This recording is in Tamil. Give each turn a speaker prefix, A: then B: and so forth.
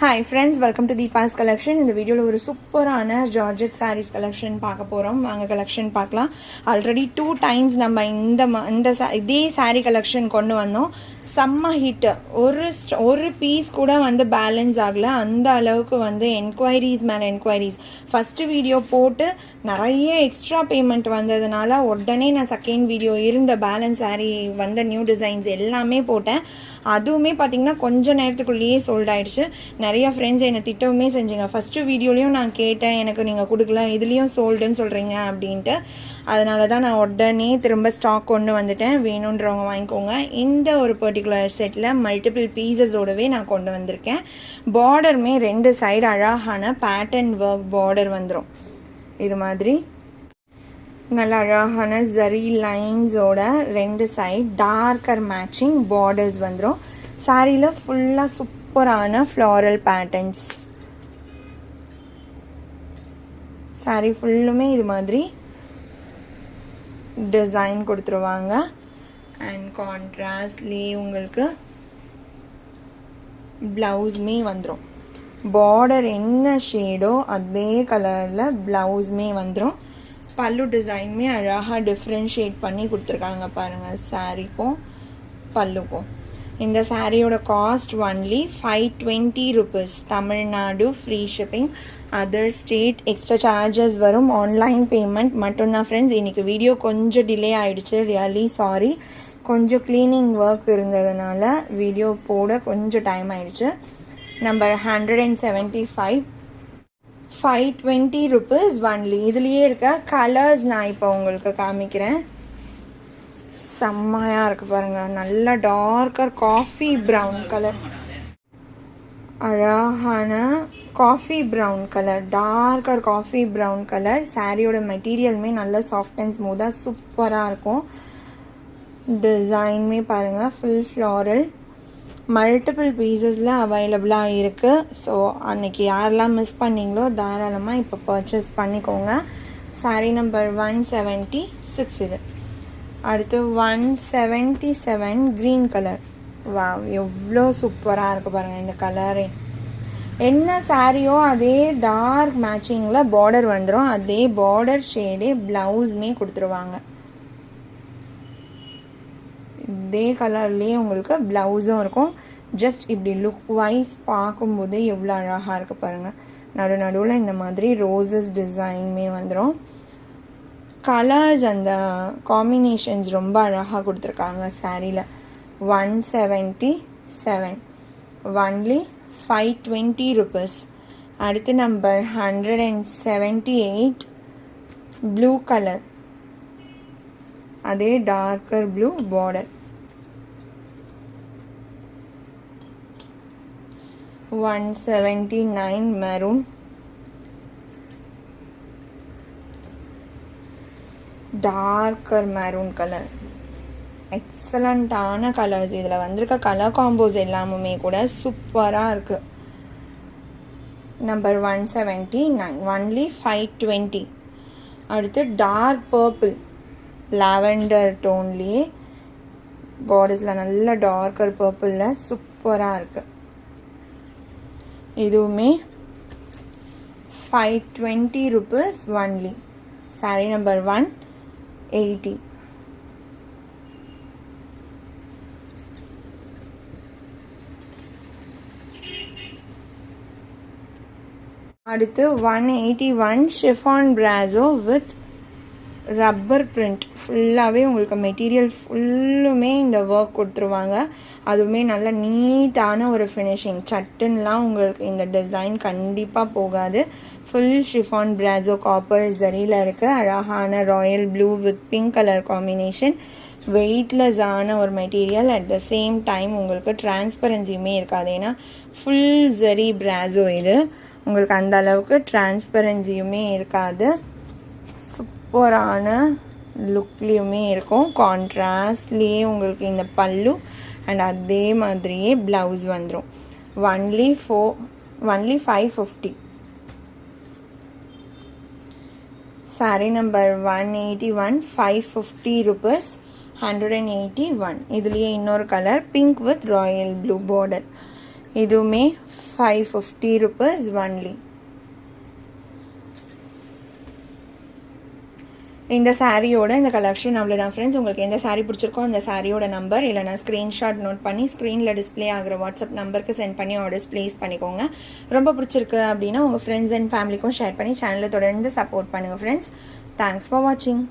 A: Hi friends, welcome to Deepa's collection. In the video ஒரு சூப்பரான ஜார்ஜெட் sarees collection பார்க்க போறோம். வாங்க collection பார்க்கலாம். ஆல்ரெடி 2 times நம்ம இந்த இதே saree collection கொண்டு வந்தோம். செம்ம ஹிட். ஒரு பீஸ் கூட வந்து பேலன்ஸ் ஆகல. அந்த அளவுக்கு வந்து என்கொயரிஸ் மேலே என்கொயரிஸ். ஃபர்ஸ்ட் வீடியோ போட்டு நிறைய எக்ஸ்ட்ரா பேமெண்ட் வந்ததுனால உடனே நான் செகண்ட் வீடியோ இருந்த பேலன்ஸ் சாரீ வந்த நியூ டிசைன்ஸ் எல்லாமே போட்டேன். அதுவுமே பார்த்தீங்கன்னா கொஞ்சம் நேரத்துக்குள்ளேயே சோல்ட் ஆகிடுச்சு. நிறையா ஃப்ரெண்ட்ஸ் என்னை திட்டவுமே செஞ்சுங்க. ஃபஸ்ட்டு வீடியோலையும் நான் கேட்டேன், எனக்கு நீங்கள் கொடுக்கல, இதுலேயும் சோல்டுன்னு சொல்கிறீங்க அப்படின்ட்டு. அதனால தான் நான் உடனே திரும்ப ஸ்டாக் கொண்டு வந்துட்டேன். வேணுன்றவங்க வாங்கிக்கோங்க. இந்த ஒரு பர்டிகுலர் செட்டில் மல்டிபிள் பீசஸோடவே நான் கொண்டு வந்திருக்கேன். பார்டருமே 2 சைடு அழகான பேட்டர்ன் ஒர்க் பார்டர் வந்துடும். இது மாதிரி நல்ல அழகான ஜரி லைன்ஸோட 2 சைட் டார்க்கர் மேட்சிங் பார்டர்ஸ் வந்துடும். சாரியில் ஃபுல்லாக சூப்பரான ஃப்ளாரல் பேட்டர்ன்ஸ். சாரி ஃபுல்லுமே இது மாதிரி டிசைன் கொடுத்துருவாங்க. அண்ட் கான்ட்ராஸ்ட்லேயே உங்களுக்கு ப்ளவுஸுமே வந்துடும். பார்டர் என்ன ஷேடோ அதே கலரில் ப்ளவுஸுமே வந்துடும். பல்லு டிசைனுமே அழகாக டிஃப்ரென்ஷியேட் பண்ணி கொடுத்துருக்காங்க பாருங்கள், சாரீக்கும் பல்லுக்கும். இந்த சாரியோட cost only 520 rupees. Tamil Nadu free shipping. Other state extra charges வரும். ஆன்லைன் பேமெண்ட் மட்டும்தான் ஃப்ரெண்ட்ஸ். இன்றைக்கி வீடியோ கொஞ்சம் டிலே ஆகிடுச்சு, ரியலி சாரி. கொஞ்சம் க்ளீனிங் ஒர்க் இருந்ததுனால வீடியோ போட கொஞ்சம் டைம் ஆகிடுச்சு. Number 175 520 rupees only. இதுலேயே இருக்க கலர்ஸ் நான் இப்போ உங்களுக்கு காமிக்கிறேன். செம்மையாக இருக்குது பாருங்கள். நல்ல டார்க்கர் காஃபி ப்ரௌன் கலர், அழகான coffee brown colour, darker coffee brown colour. சாரியோட மெட்டீரியலுமே நல்ல சாஃப்ட் அண்ட் ஸ்மூத்தாக சூப்பராக இருக்கும். டிசைனுமே பாருங்கள், ஃபுல் ஃப்ளாரல். மல்டிபிள் பீசஸில் அவைலபிளாக இருக்குது. ஸோ அன்றைக்கி யாரெல்லாம் மிஸ் பண்ணிங்களோ தாராளமாக இப்போ பர்ச்சேஸ் பண்ணிக்கோங்க. சாரீ நம்பர் 176 இது. அடுத்து 177 க்ரீன் கலர். வா, எவ்வளோ சூப்பராக இருக்குது பாருங்கள் இந்த கலரே. என்ன சாரியோ அதே டார்க் மேட்சிங்கில் பார்டர் வந்துடும். அதே பார்டர் ஷேடே ப்ளவுஸுமே கொடுத்துருவாங்க. இதே கலர்லேயே உங்களுக்கு ப்ளவுஸும் இருக்கும். ஜஸ்ட் இப்படி லுக் வைஸ் பார்க்கும்போது எவ்வளோ அழகாக இருக்குது பாருங்கள். நடுவில் இந்த மாதிரி ரோசஸ் டிசைனுமே வந்துடும். கலர்ஸ் அந்த காம்பினேஷன்ஸ் ரொம்ப அழகாக கொடுத்துருக்காங்க சாரியில். 177 ஒன்லி 520 rupees. அடுத்து நம்பர் 178 ப்ளூ கலர், அதே darker blue border. 179 maroon, darker maroon colour. எக்ஸலண்ட்டான கலர்ஸ். இதில் வந்திருக்க கலர் காம்போஸ் எல்லாமே கூட சூப்பராக இருக்குது. Number 179 only 520. அடுத்து டார்க் பர்பிள், லாவெண்டர் டோன்லேயே பார்டர்ஸில் நல்ல டார்க்கர் பர்பிளில் சூப்பராக இருக்குது. இதுவுமே 520 rupees ஒன்லி. சாரீ நம்பர் 180. அடுத்து 181 chiffon brasso with rubber print. ஃபுல்லாகவே உங்களுக்கு மெட்டீரியல் ஃபுல்லுமே இந்த ஒர்க் கொடுத்துருவாங்க. அதுவுமே நல்ல நீட்டான ஒரு ஃபினிஷிங். சட்டுன்னெலாம் உங்களுக்கு இந்த டிசைன் கண்டிப்பாக போகாது. ஃபுல் ஷிஃபான் பிராசோ காப்பர் ஜரியில் இருக்குது. அழகான royal blue with pink colour combination. வெயிட்லெஸ்ஸான ஒரு material. At the same time உங்களுக்கு டிரான்ஸ்பரன்சியுமே இருக்காது. ஏன்னா ஃபுல் ஜரி பிராசோ இது. உங்களுக்கு அந்த அளவுக்கு டிரான்ஸ்பரன்சியுமே இருக்காது. சூப்பரான லுக்லேயுமே இருக்கும். கான்ட்ராஸ்ட்லேயே உங்களுக்கு இந்த பல்லு அண்ட் அதே மாதிரியே ப்ளவுஸ் வந்துடும். ஒன்லி 550. Sari number 181 550 rupees. 181. இதுலேயே இன்னொரு colour pink with Royal blue border. இதுவுமே 550 rupees only. இந்த சாரியோட இந்த கலெக்ஷன் அவ்வளோதான் ஃப்ரெண்ட்ஸ். உங்களுக்கு எந்த சாரீ பிடிச்சிருக்கோ அந்த சாரியோட நம்பர் இல்லைனா ஸ்க்ரீன்ஷாட் நோட் பண்ணி ஸ்க்ரீனில் டிஸ்பிளே ஆகிற வாட்ஸ்அப் நம்பருக்கு சென்ட் பண்ணி ஆர்டர்ஸ் ப்ளேஸ் பண்ணிக்கோங்க. ரொம்ப பிடிச்சிருக்கு அப்படின்னா உங்கள் ஃப்ரெண்ட்ஸ் அண்ட் ஃபேமிலிக்கும் ஷேர் பண்ணி சேனலை தொடர்ந்து சப்போர்ட் பண்ணுங்கள் ஃப்ரெண்ட்ஸ். தேங்க்ஸ் ஃபார் வாட்சிங்.